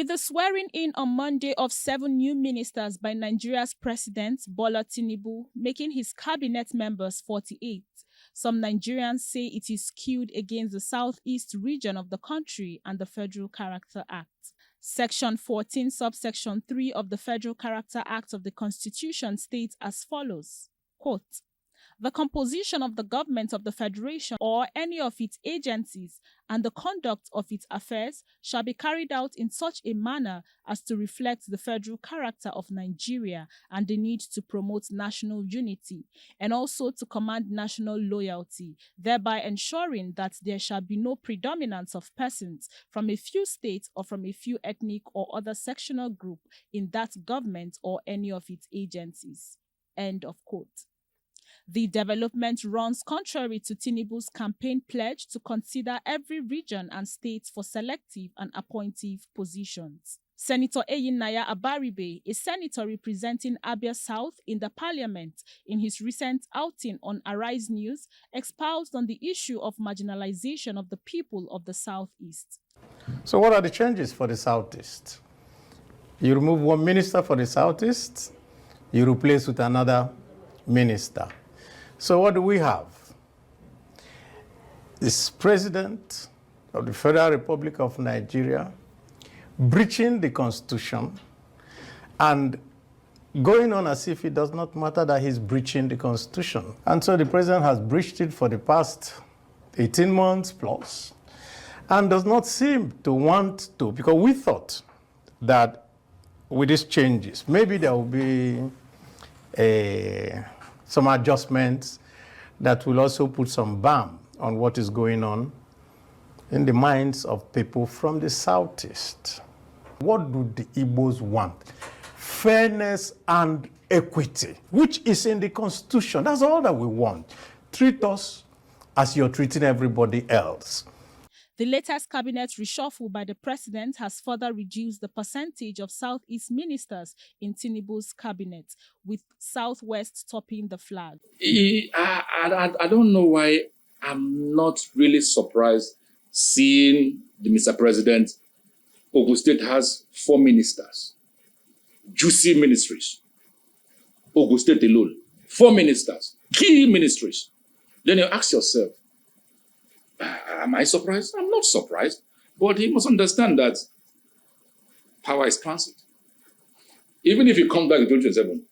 With the swearing-in on Monday of 7 new ministers by Nigeria's President Bola Tinubu, making his cabinet members 48, some Nigerians say it is skewed against the southeast region of the country and the Federal Character Act. Section 14, subsection 3 of the Federal Character Act of the Constitution states as follows, quote, "The composition of the government of the Federation or any of its agencies and the conduct of its affairs shall be carried out in such a manner as to reflect the federal character of Nigeria and the need to promote national unity and also to command national loyalty, thereby ensuring that there shall be no predominance of persons from a few states or from a few ethnic or other sectional group in that government or any of its agencies." End of quote. The development runs contrary to Tinubu's campaign pledge to consider every region and state for selective and appointive positions. Senator Eyinnaya Abaribe, a senator representing Abia South in the parliament, in his recent outing on Arise News, espoused on the issue of marginalization of the people of the Southeast. So what are the changes for the Southeast? You remove one minister for the Southeast, you replace with another minister. So what do we have? This President of the Federal Republic of Nigeria breaching the Constitution and going on as if it does not matter that he's breaching the Constitution. And so the President has breached it for the past 18 months plus and does not seem to want to, because we thought that with these changes, maybe there will be some adjustments that will also put some balm on what is going on in the minds of people from the Southeast. What do the Igbos want? Fairness and equity, which is in the Constitution. That's all that we want. Treat us as you're treating everybody else. The latest cabinet reshuffle by the president has further reduced the percentage of Southeast ministers in Tinubu's cabinet, with Southwest topping the flag. I don't know why I'm not really surprised seeing the Mr. President. Ogun State has 4 ministers, juicy ministries. Ogun State alone, 4 ministers, key ministries. Then you ask yourself, am I surprised? I'm not surprised. But he must understand that power is transit. Even if you come back in 2027,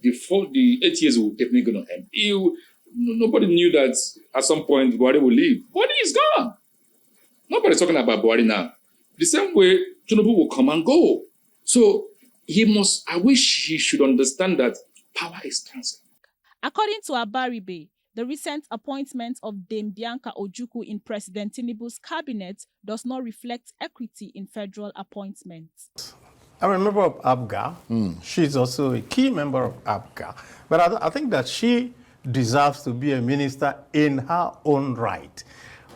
the 8 years will definitely go on him. Nobody knew that at some point Buhari will leave. Buhari is gone. Nobody's talking about Buhari now. The same way, Tinubu will come and go. So I wish he should understand that power is transit. According to Abaribe, the recent appointment of Dame Bianca Ojukwu in President Tinubu's cabinet does not reflect equity in federal appointments. I'm a member of ABGA. She's also a key member of ABGA. But I think that she deserves to be a minister in her own right.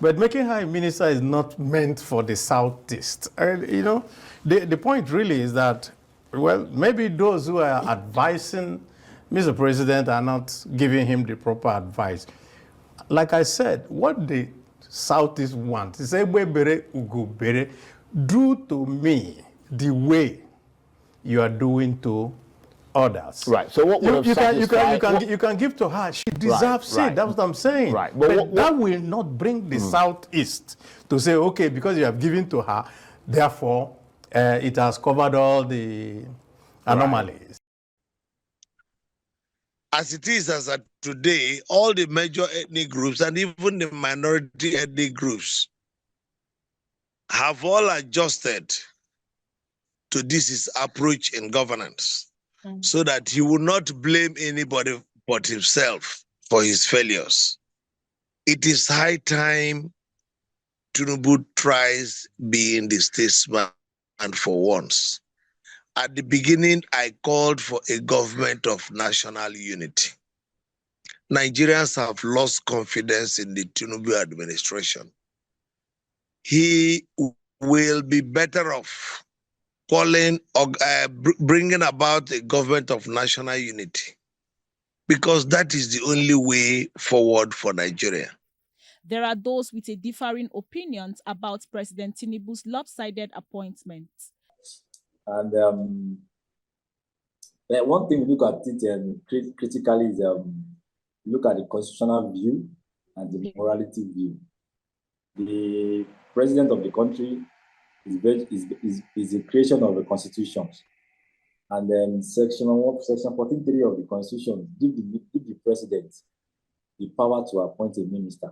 But making her a minister is not meant for the Southeast. The point really is that, well, maybe those who are advising Mr. President are not giving him the proper advice. Like I said, what the Southeast want is do to me the way you are doing to others. Right. So what would you can give to her. She deserves it. That's what I'm saying. Right. But that will not bring the Southeast to say, okay, because you have given to her, therefore it has covered all the anomalies. As it is as at today, all the major ethnic groups and even the minority ethnic groups have all adjusted to this approach in governance, so that he will not blame anybody but himself for his failures. It is high time Tinubu tries being the statesman for once. At the beginning, I called for a government of national unity. Nigerians have lost confidence in the Tinubu administration. He will be better off calling or bringing about a government of national unity, because that is the only way forward for Nigeria. There are those with a differing opinions about President Tinubu's lopsided appointments. And one thing we look at it critically is look at the constitutional view and the morality view. The president of the country is the creation of the constitution. And then section 14.3 of the constitution give the president the power to appoint a minister.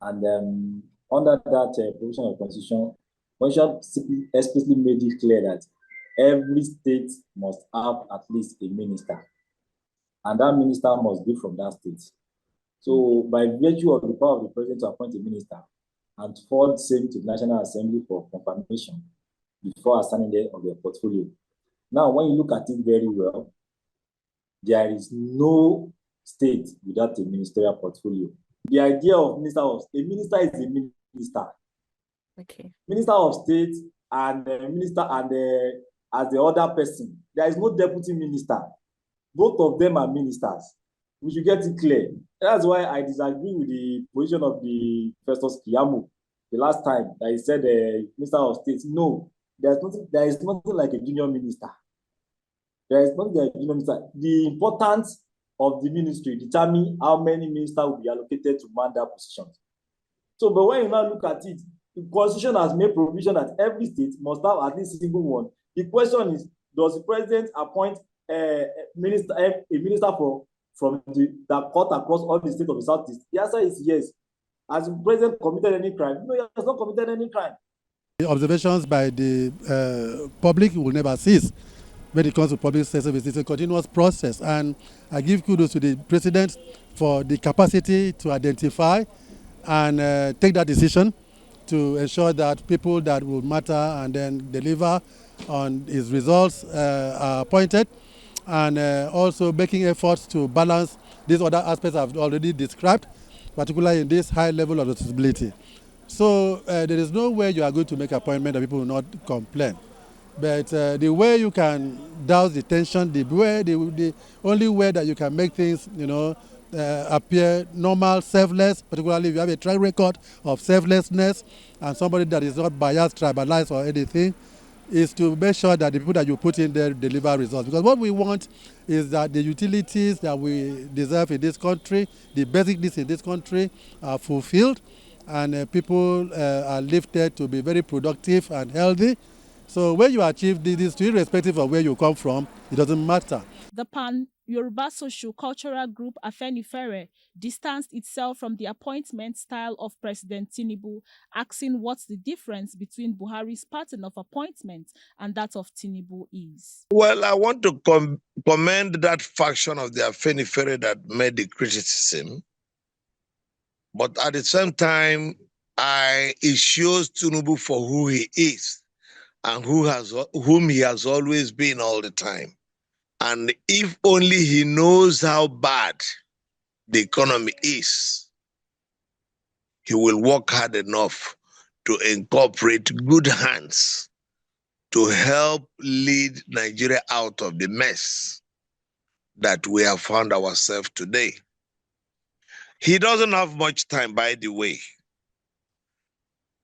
And under that provision of the constitution explicitly made it clear that every state must have at least a minister, and that minister must be from that state. So by virtue of the power of the president to appoint a minister and forward same to the National Assembly for confirmation before assigning of their portfolio. Now, when you look at it very well, there is no state without a ministerial portfolio. The idea of a minister is a minister. Okay. Minister of State and minister as the other person. There is no deputy minister. Both of them are ministers. We should get it clear. That's why I disagree with the position of the Festus Keyamo the last time that he said Minister of State. No, there is nothing like a junior minister. There is nothing like a junior minister. The importance of the ministry determine how many ministers will be allocated to man that position. So, but when you now look at it, the Constitution has made provision that every state must have at least a single one. The question is, does the president appoint a minister from that cut across all the states of the Southeast? The answer is yes. Has the president committed any crime? No, he has not committed any crime. The observations by the public will never cease when it comes to public service. It's a continuous process, and I give kudos to the president for the capacity to identify and take that decision to ensure that people that will matter and then deliver on his results are appointed, and also making efforts to balance these other aspects I've already described, particularly in this high level of responsibility. So there is no way you are going to make appointment that people will not complain. But the way you can douse the tension, the only way that you can make things, appear normal, selfless, particularly if you have a track record of selflessness and somebody that is not biased, tribalized or anything, is to make sure that the people that you put in there deliver results. Because what we want is that the utilities that we deserve in this country, the basic needs in this country are fulfilled, and people are lifted to be very productive and healthy. So when you achieve this, irrespective of where you come from, it doesn't matter. The Pan-Yoruba socio-cultural group Afenifere distanced itself from the appointment style of President Tinubu, asking what the difference between Buhari's pattern of appointment and that of Tinubu is. Well, I want to commend that faction of the Afenifere that made the criticism. But at the same time, it shows Tinubu for who he is and whom he has always been all the time. And if only he knows how bad the economy is, he will work hard enough to incorporate good hands to help lead Nigeria out of the mess that we have found ourselves today. He doesn't have much time, by the way,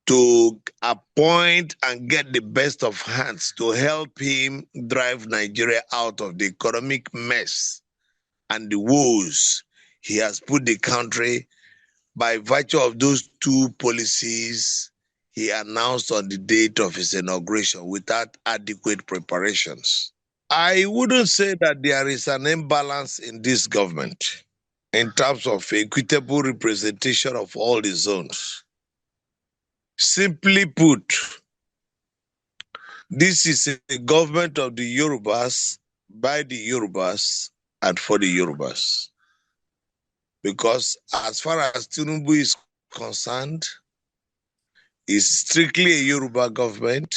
to appoint and get the best of hands to help him drive Nigeria out of the economic mess and the woes he has put the country by virtue of those two policies he announced on the date of his inauguration without adequate preparations. I wouldn't say that there is an imbalance in this government in terms of equitable representation of all the zones. Simply put, this is a government of the Yorubas, by the Yorubas, and for the Yorubas. Because as far as Tinubu is concerned, it's strictly a Yoruba government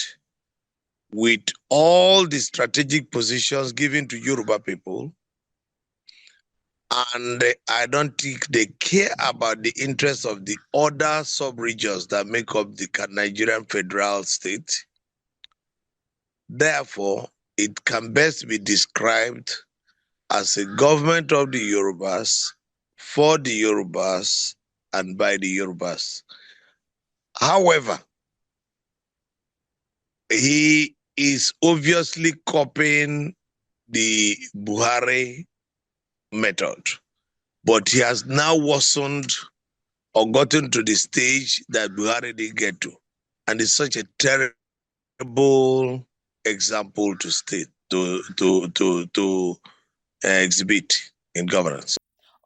with all the strategic positions given to Yoruba people. And I don't think they care about the interests of the other sub-regions that make up the Nigerian federal state. Therefore, it can best be described as a government of the Yorubas, for the Yorubas, and by the Yorubas. However, he is obviously copying the Buhari method, but he has now worsened or gotten to the stage that Buhari didn't get to. And it's such a terrible example to state, to exhibit in governance.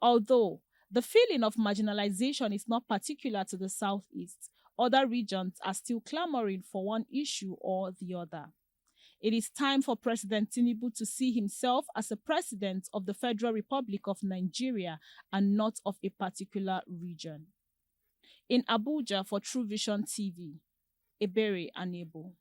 Although the feeling of marginalization is not particular to the Southeast, other regions are still clamoring for one issue or the other. It is time for President Tinubu to see himself as a president of the Federal Republic of Nigeria and not of a particular region. In Abuja for True Vision TV, Ebere Anebo.